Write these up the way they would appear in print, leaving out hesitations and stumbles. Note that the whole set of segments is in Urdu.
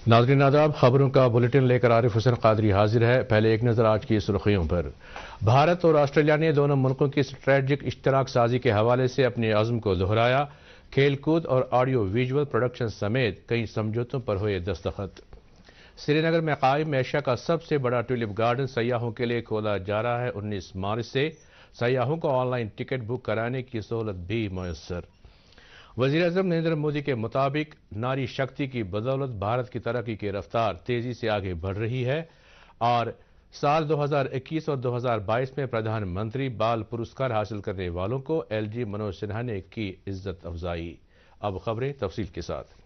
ناظرین آداب، خبروں کا بلیٹن لے کر عارف حسین قادری حاضر ہے۔ پہلے ایک نظر آج کی سرخیوں پر۔ بھارت اور آسٹریلیا نے دونوں ملکوں کی اسٹریٹجک اشتراک سازی کے حوالے سے اپنے عزم کو دہرایا۔ کھیل کود اور آڈیو ویژول پروڈکشن سمیت کئی سمجھوتوں پر ہوئے دستخط۔ سری نگر میں قائم ایشیا کا سب سے بڑا ٹولپ گارڈن سیاحوں کے لیے کھولا جا رہا ہے۔ 19 مارچ سے سیاحوں کو آن لائن ٹکٹ بک کرانے کی سہولت بھی میسر۔ وزیر اعظم نریندر مودی کے مطابق ناری شکتی کی بدولت بھارت کی ترقی کی رفتار تیزی سے آگے بڑھ رہی ہے اور سال 2021 اور 2022 میں پردھان منتری بال پرسکار حاصل کرنے والوں کو ایل جی منوج سنہا نے کی عزت افزائی۔ اب خبریں تفصیل کے ساتھ۔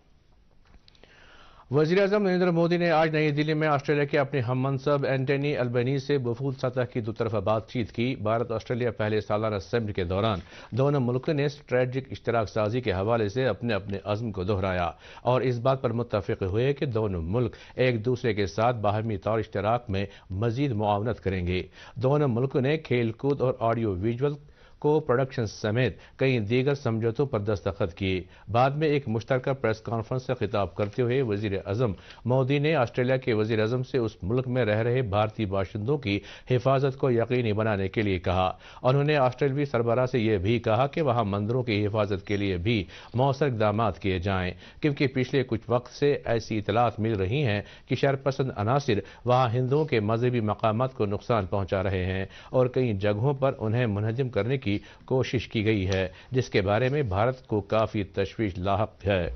وزیر اعظم نریندر مودی نے آج نئی دلی میں آسٹریلیا کے اپنے ہم منصب اینٹونی البنیزی سے وفود سطح کی دو طرفہ بات چیت کی۔ بھارت آسٹریلیا پہلے سالانہ سمٹ کے دوران دونوں ملکوں نے اسٹریٹجک اشتراک سازی کے حوالے سے اپنے عزم کو دہرایا اور اس بات پر متفق ہوئے کہ دونوں ملک ایک دوسرے کے ساتھ باہمی طور اشتراک میں مزید معاونت کریں گے۔ دونوں ملکوں نے کھیل کود اور آڈیو ویژول کو پروڈکشن سمیت کئی دیگر سمجھوتوں پر دستخط کیے۔ بعد میں ایک مشترکہ پریس کانفرنس سے خطاب کرتے ہوئے وزیر اعظم مودی نے آسٹریلیا کے وزیر اعظم سے اس ملک میں رہ رہے بھارتی باشندوں کی حفاظت کو یقینی بنانے کے لیے کہا۔ انہوں نے آسٹریلوی سربراہ سے یہ بھی کہا کہ وہاں مندروں کی حفاظت کے لیے بھی مؤثر اقدامات کیے جائیں، کیونکہ پچھلے کچھ وقت سے ایسی اطلاعات مل رہی ہیں کہ شرپسند عناصر وہاں ہندوؤں کے مذہبی مقامات کو نقصان پہنچا رہے ہیں اور کئی جگہوں پر انہیں منہدم کرنے کی کوشش کی گئی ہے، جس کے بارے میں بھارت کو کافی تشویش لاحق ہے۔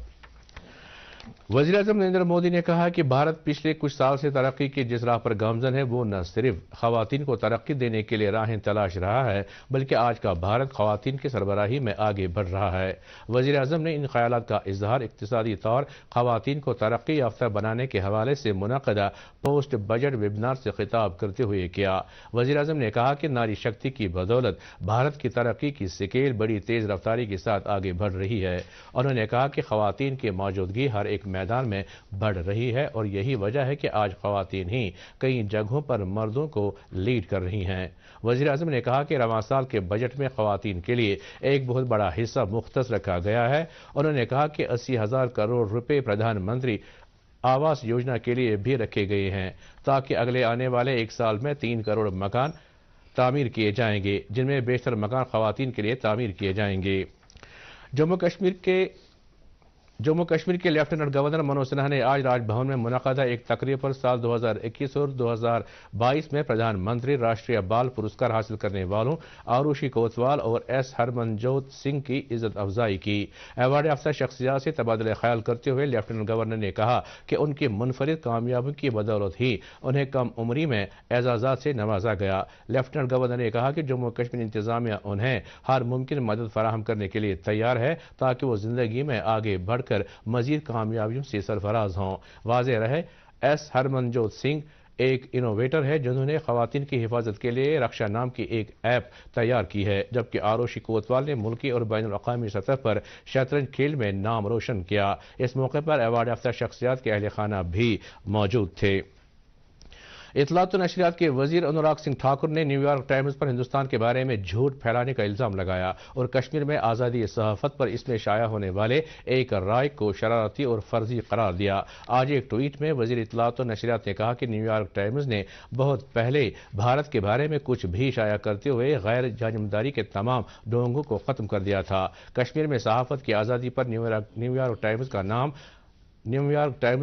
وزیر اعظم نریندر مودی نے کہا کہ بھارت پچھلے کچھ سال سے ترقی کی جس راہ پر گامزن ہے وہ نہ صرف خواتین کو ترقی دینے کے لیے راہیں تلاش رہا ہے بلکہ آج کا بھارت خواتین کی سربراہی میں آگے بڑھ رہا ہے۔ وزیر اعظم نے ان خیالات کا اظہار اقتصادی طور خواتین کو ترقی یافتہ بنانے کے حوالے سے منعقدہ پوسٹ بجٹ ویبنار سے خطاب کرتے ہوئے کیا۔ وزیر اعظم نے کہا کہ ناری شکتی کی بدولت بھارت کی ترقی کی سکیل بڑی تیز رفتاری کے ساتھ آگے بڑھ رہی ہے۔ انہوں نے کہا کہ خواتین کی موجودگی ہر ایک میدان میں بڑھ رہی ہے اور یہی وجہ ہے کہ آج خواتین ہی کئی جگہوں پر مردوں کو لیڈ کر رہی ہیں۔ وزیر اعظم نے کہا کہ رواں سال کے بجٹ میں خواتین کے لیے ایک بہت بڑا حصہ مختص رکھا گیا ہے۔ انہوں نے کہا کہ 80,000 کروڑ روپے پردھان منتری آواس یوجنا کے لیے بھی رکھے گئے ہیں تاکہ اگلے آنے والے ایک سال میں 3 کروڑ مکان تعمیر کیے جائیں گے، جن میں بیشتر مکان خواتین کے لیے تعمیر کیے جائیں گے۔ جموں کشمیر کے لیفٹیننٹ گورنر منوج سنہا نے آج راج بھون میں منعقدہ ایک تقریب پر سال 2021 اور 2022 میں پردھان منتری راشٹریہ بال پرسکار حاصل کرنے والوں آروشی کوتوال اور ایس ہرمن جوت سنگھ کی عزت افزائی کی۔ ایوارڈ یافتہ شخصیات سے تبادلہ خیال کرتے ہوئے لیفٹیننٹ گورنر نے کہا کہ ان کی منفرد کامیابیوں کی بدولت ہی انہیں کم عمری میں اعزازات سے نوازا گیا۔ لیفٹیننٹ گورنر نے کہا کہ جموں کشمیر انتظامیہ انہیں ہر ممکن مدد فراہم کرنے کے لیے تیار ہے تاکہ وہ زندگی میں آگے بڑھ کر مزید کامیابیوں سے سرفراز ہوں۔ واضح رہے، ایس ہرمن جوت سنگھ ایک انوویٹر ہے جنہوں نے خواتین کی حفاظت کے لیے رکشا نام کی ایک ایپ تیار کی ہے، جبکہ آروشی کوتوال نے ملکی اور بین الاقوامی سطح پر شطرنج کھیل میں نام روشن کیا۔ اس موقع پر ایوارڈ یافتہ شخصیات کے اہل خانہ بھی موجود تھے۔ اطلاعات و نشریات کے وزیر انوراگ سنگھ ٹھاکر نے نیو یارک ٹائمز پر ہندوستان کے بارے میں جھوٹ پھیلانے کا الزام لگایا اور کشمیر میں آزادی صحافت پر اس میں شائع ہونے والے ایک رائے کو شرارتی اور فرضی قرار دیا۔ آج ایک ٹویٹ میں وزیر اطلاعات و نشریات نے کہا کہ نیو یارک ٹائمز نے بہت پہلے بھارت کے بارے میں کچھ بھی شائع کرتے ہوئے غیر جانبداری کے تمام ڈھونگوں کو ختم کر دیا تھا۔ کشمیر میں صحافت کی آزادی پر نیو یارک ٹائمز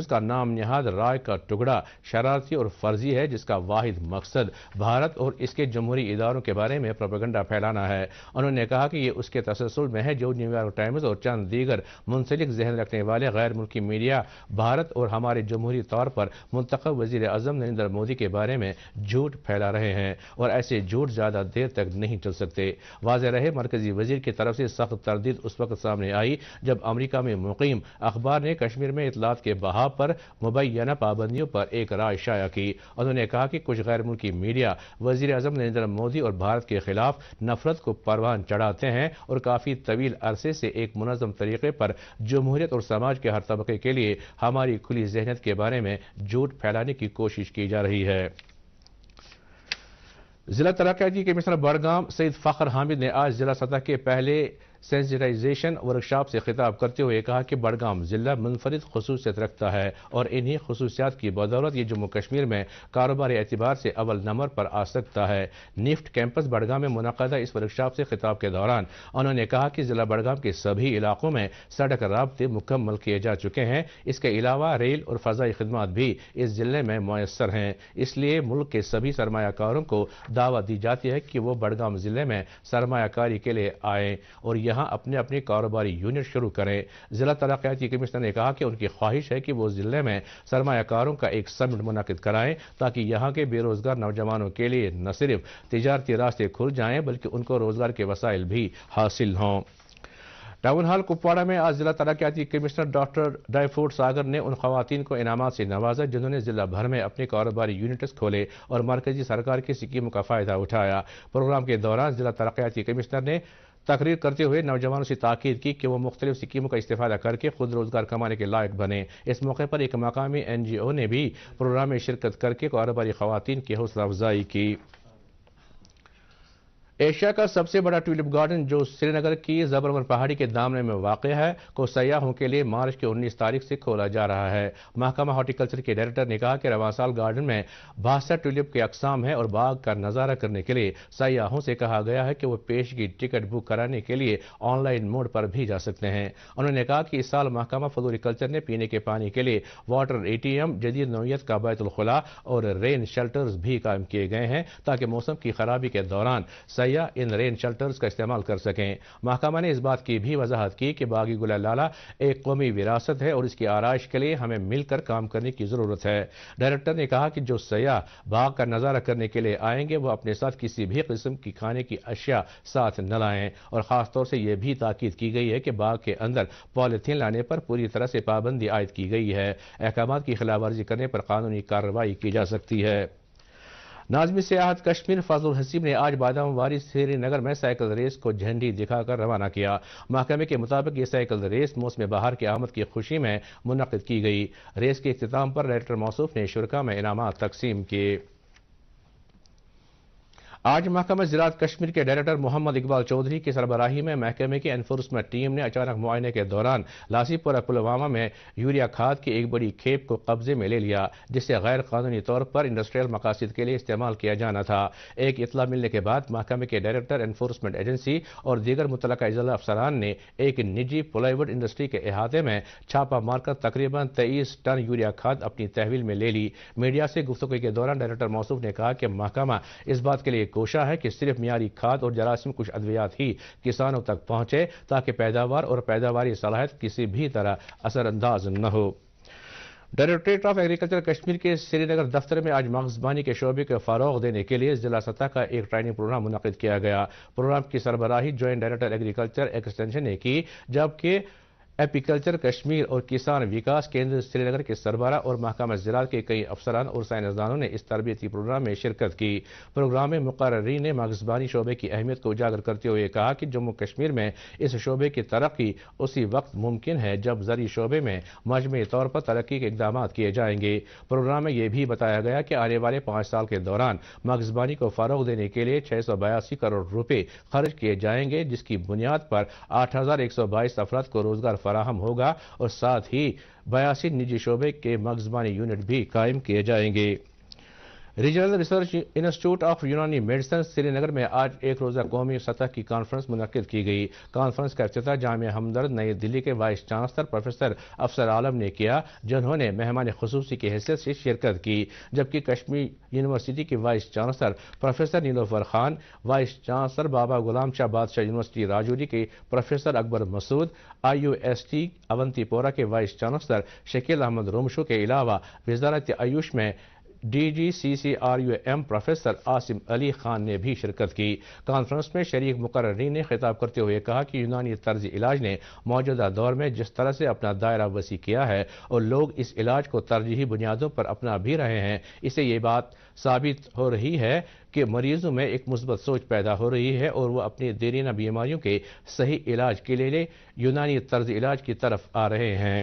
کا نام نہاد رائے کا ٹکڑا شرارتی اور فرضی ہے، جس کا واحد مقصد بھارت اور اس کے جمہوری اداروں کے بارے میں پروپیگنڈا پھیلانا ہے۔ انہوں نے کہا کہ یہ اس کے تسلسل میں ہے جو نیو یارک ٹائمز اور چند دیگر منسلک ذہن رکھنے والے غیر ملکی میڈیا بھارت اور ہمارے جمہوری طور پر منتخب وزیر اعظم نریندر مودی کے بارے میں جھوٹ پھیلا رہے ہیں اور ایسے جھوٹ زیادہ دیر تک نہیں چل سکتے۔ واضح رہے، مرکزی وزیر کی طرف سے سخت تردید اس وقت سامنے آئی جب امریکہ میں مقیم اخبار نے کشمیر میں اطلاعات کے بہاؤ پر مبینہ پابندیوں پر ایک رائے شائع کی۔ انہوں نے کہا کہ کچھ غیر ملکی میڈیا وزیر اعظم نریندر مودی اور بھارت کے خلاف نفرت کو پروان چڑھاتے ہیں اور کافی طویل عرصے سے ایک منظم طریقے پر جمہوریت اور سماج کے ہر طبقے کے لیے ہماری کھلی ذہنیت کے بارے میں جھوٹ پھیلانے کی کوشش کی جا رہی ہے۔ ضلع ترقیاتی کمشنر بڑگام سید فخر حامد نے آج ضلع سطح کے پہلے سینسٹائزیشن ورکشاپ سے خطاب کرتے ہوئے کہا کہ بڑگام ضلع منفرد خصوصیت رکھتا ہے اور انہی خصوصیات کی بدولت یہ جموں کشمیر میں کاروباری اعتبار سے اول نمبر پر آ سکتا ہے۔ نیفٹ کیمپس بڑگام میں منعقدہ اس ورکشاپ سے خطاب کے دوران انہوں نے کہا کہ ضلع بڑگام کے سبھی علاقوں میں سڑک رابطے مکمل کیے جا چکے ہیں۔ اس کے علاوہ ریل اور فضائی خدمات بھی اس ضلع میں میسر ہیں، اس لیے ملک کے سبھی سرمایہ کاروں کو دعوت دی جاتی ہے کہ وہ بڑگام ضلع میں سرمایہ کاری کے لیے آئیں اور یہاں اپنے کاروباری یونٹ شروع کریں۔ ضلع ترقیاتی کمشنر نے کہا کہ ان کی خواہش ہے کہ وہ ضلع میں سرمایہ کاروں کا ایک سمٹ منعقد کرائیں تاکہ یہاں کے بے روزگار نوجوانوں کے لیے نہ صرف تجارتی راستے کھل جائیں بلکہ ان کو روزگار کے وسائل بھی حاصل ہوں۔ ٹاؤن ہال کپواڑہ میں آج ضلع ترقیاتی کمشنر ڈاکٹر ڈائفوڈ ساگر نے ان خواتین کو انعامات سے نوازا جنہوں نے ضلع بھر میں اپنے کاروباری یونٹس کھولے اور مرکزی سرکار کی اسکیموں کا فائدہ اٹھایا۔ پروگرام کے دوران ضلع ترقیاتی کمشنر نے تقریر کرتے ہوئے نوجوانوں سے تاکید کی کہ وہ مختلف اسکیموں کا استفادہ کر کے خود روزگار کمانے کے لائق بنیں۔ اس موقع پر ایک مقامی NGO نے بھی پروگرام میں شرکت کر کے کاروباری خواتین کی حوصلہ افزائی کی۔ ایشیا کا سب سے بڑا ٹیولپ گارڈن جو سری نگر کی زبرون پہاڑی کے دامنے میں واقع ہے کو سیاحوں کے لیے مارچ کی 19 تاریخ سے کھولا جا رہا ہے۔ محکمہ ہارٹی کلچر کے ڈائریکٹر نے کہا کہ رواں سال گارڈن میں 62 ٹیولپ کے اقسام ہیں اور باغ کا نظارہ کرنے کے لیے سیاحوں سے کہا گیا ہے کہ وہ پیشگی ٹکٹ بک کرانے کے لیے آن لائن موڈ پر بھی جا سکتے ہیں۔ انہوں نے کہا کہ اس سال محکمہ فلوریکلچر نے پینے کے پانی کے لیے واٹر ATM، جدید نوعیت کا بیت الخلاء اور رین شیلٹرز بھی قائم کیے گئے ہیں تاکہ موسم کی خرابی کے دوران سیاح ان رین شیلٹرز کا استعمال کر سکیں۔ محکمہ نے اس بات کی بھی وضاحت کی کہ باغی گلہ لالہ ایک قومی وراثت ہے اور اس کی آرائش کے لیے ہمیں مل کر کام کرنے کی ضرورت ہے۔ ڈائریکٹر نے کہا کہ جو سیاح باغ کا نظارہ کرنے کے لیے آئیں گے وہ اپنے ساتھ کسی بھی قسم کی کھانے کی اشیاء ساتھ نہ لائیں اور خاص طور سے یہ بھی تاکید کی گئی ہے کہ باغ کے اندر پولیتھین لانے پر پوری طرح سے پابندی عائد کی گئی ہے۔ احکامات کی خلاف ورزی کرنے پر قانونی کارروائی کی جا سکتی ہے۔ ناظم سیاحت کشمیر فضل الحسیب نے آج بادام واری سری نگر میں سائیکل ریس کو جھنڈی دکھا کر روانہ کیا۔ محکمے کے مطابق یہ سائیکل ریس موسم بہار کی آمد کی خوشی میں منعقد کی گئی۔ ریس کے اختتام پر ڈائریکٹر موصوف نے شرکاء میں انعامات تقسیم کیے۔ آج محکمہ زراعت کشمیر کے ڈائریکٹر محمد اقبال چودھری کی سربراہی میں محکمے کی انفورسمنٹ ٹیم نے اچانک معائنے کے دوران لاسی پورہ پلوامہ میں یوریا کھاد کی ایک بڑی کھیپ کو قبضے میں لے لیا جس سے غیر قانونی طور پر انڈسٹریل مقاصد کے لیے استعمال کیا جانا تھا۔ ایک اطلاع ملنے کے بعد محکمے کے ڈائریکٹر انفورسمنٹ ایجنسی اور دیگر متعلقہ اضلاع افسران نے ایک نجی پلائی ووڈ انڈسٹری کے احاطے میں چھاپہ مار کر تقریباً 23 ٹن یوریا کھاد اپنی تحویل میں لے لی۔ میڈیا سے گفتگو کے دوران ڈائریکٹر موصوف نے کہا کہ محکمہ اس بات کے لیے کوشاں ہے کہ صرف معیاری کھاد اور جراثیم کش ادویات ہی کسانوں تک پہنچے تاکہ پیداوار اور پیداواری صلاحیت کسی بھی طرح اثر انداز نہ ہو۔ ڈائریکٹریٹ آف ایگریکلچر کشمیر کے سری نگر دفتر میں آج مغزبانی کے شعبے کو فروغ دینے کے لیے ضلع سطح کا ایک ٹریننگ پروگرام منعقد کیا گیا۔ پروگرام کی سربراہی جوائنٹ ڈائریکٹر ایگریکلچر ایکسٹینشن نے کی جبکہ ایپیکلچر کشمیر اور کسان وکاس کیندر سری نگر کے سربراہ اور محکمہ زراعت کے کئی افسران اور سائنسدانوں نے اس تربیتی پروگرام میں شرکت کی۔ پروگرام میں مقررین نے مغزبانی شعبے کی اہمیت کو اجاگر کرتے ہوئے کہا کہ جموں کشمیر میں اس شعبے کی ترقی اسی وقت ممکن ہے جب زرعی شعبے میں مجموعی طور پر ترقی کے اقدامات کیے جائیں گے۔ پروگرام میں یہ بھی بتایا گیا کہ آنے والے 5 سال کے دوران مغزبانی کو فروغ دینے کے لیے 682 کروڑ روپے خرچ کیے جائیں گے جس کی بنیاد پر 8122 افراد کو روزگار فراہم ہوگا اور ساتھ ہی 82 نجی شعبے کے مغزبانی یونٹ بھی قائم کیے جائیں گے۔ ریجنل ریسرچ انسٹیٹیوٹ آف یونانی میڈیسن سری نگر میں آج ایک روزہ قومی سطح کی کانفرنس منعقد کی گئی۔ کانفرنس کا افتتاح جامعہ ہمدرد نئی دہلی کے وائس چانسلر پروفیسر افسر عالم نے کیا جنہوں نے مہمان خصوصی کی حیثیت سے شرکت کی، جبکہ کشمیر یونیورسٹی کی وائس چانسلر پروفیسر نیلوفر خان، وائس چانسلر بابا غلام شاہ بادشاہ یونیورسٹی راجوری کے پروفیسر اکبر مسعود، IUST اونتی پورہ کے وائس چانسلر شکیل احمد رومشو کے علاوہ وزارت آیوش میں DGCCRUM پروفیسر عاصم علی خان نے بھی شرکت کی۔ کانفرنس میں شریک مقررین نے خطاب کرتے ہوئے کہا کہ یونانی طرز علاج نے موجودہ دور میں جس طرح سے اپنا دائرہ وسیع کیا ہے اور لوگ اس علاج کو ترجیحی بنیادوں پر اپنا بھی رہے ہیں، اسے یہ بات ثابت ہو رہی ہے کہ مریضوں میں ایک مثبت سوچ پیدا ہو رہی ہے اور وہ اپنی دیرینہ بیماریوں کے صحیح علاج کے لیے یونانی طرز علاج کی طرف آ رہے ہیں۔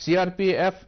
CRPF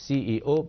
CEO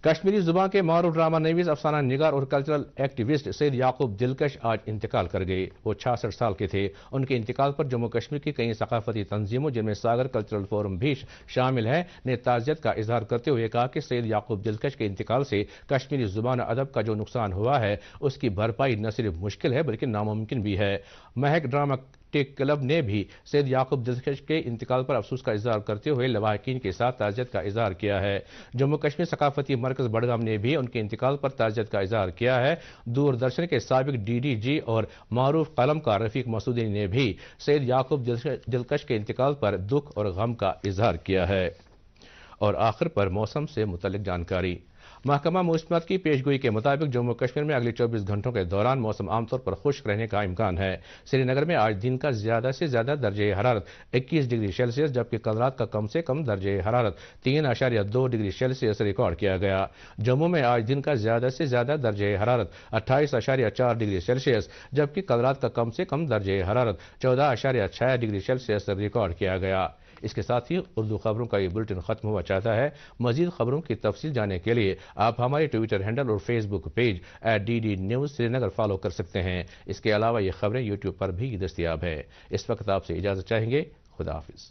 کشمیری زبان کے معروف ڈرامہ نویس، افسانہ نگار اور کلچرل ایکٹیوسٹ سید یعقوب دلکش آج انتقال کر گئے۔ وہ 66 سال کے تھے۔ ان کے انتقال پر جموں کشمیر کی کئی ثقافتی تنظیموں، جن میں ساگر کلچرل فورم بھی شامل ہے، نے تعزیت کا اظہار کرتے ہوئے کہا کہ سید یعقوب دلکش کے انتقال سے کشمیری زبان و ادب کا جو نقصان ہوا ہے، اس کی بھرپائی نہ صرف مشکل ہے بلکہ ناممکن بھی ہے۔ مہک ڈرامہ کلب نے بھی سید یعقوب دلکش کے انتقال پر افسوس کا اظہار کرتے ہوئے لواحقین کے ساتھ تعزیت کا اظہار کیا ہے۔ جموں کشمیر ثقافتی مرکز بڑگام نے بھی ان کے انتقال پر تعزیت کا اظہار کیا ہے۔ دوردرشن کے سابق DDG اور معروف قلمکار رفیق مسعودی نے بھی سید یعقوب دلکش کے انتقال پر دکھ اور غم کا اظہار کیا ہے۔ اور آخر پر موسم سے متعلق جانکاری۔ محکمہ موسمیات کی پیشگوئی کے مطابق جموں کشمیر میں اگلے 24 گھنٹوں کے دوران موسم عام طور پر خشک رہنے کا امکان ہے۔ سری نگر میں آج دن کا زیادہ سے زیادہ درجہ حرارت 21 ڈگری سیلسیس جبکہ کل رات کا کم سے کم درجہ حرارت 3.2 ڈگری سیلسیس ریکارڈ کیا گیا۔ جموں میں آج دن کا زیادہ سے زیادہ درجہ حرارت 28.4 ڈگری سیلسیس جبکہ کل رات کا کم سے کم درجہ حرارت 14.6 ڈگری سیلسیس ریکارڈ کیا گیا۔ اس کے ساتھ ہی اردو خبروں کا یہ بلٹن ختم ہوا چاہتا ہے۔ مزید خبروں کی تفصیل جاننے کے لیے آپ ہمارے ٹویٹر ہینڈل اور فیس بک پیج @DD News سری نگر فالو کر سکتے ہیں۔ اس کے علاوہ یہ خبریں یوٹیوب پر بھی دستیاب ہیں۔ اس وقت آپ سے اجازت چاہیں گے۔ خدا حافظ۔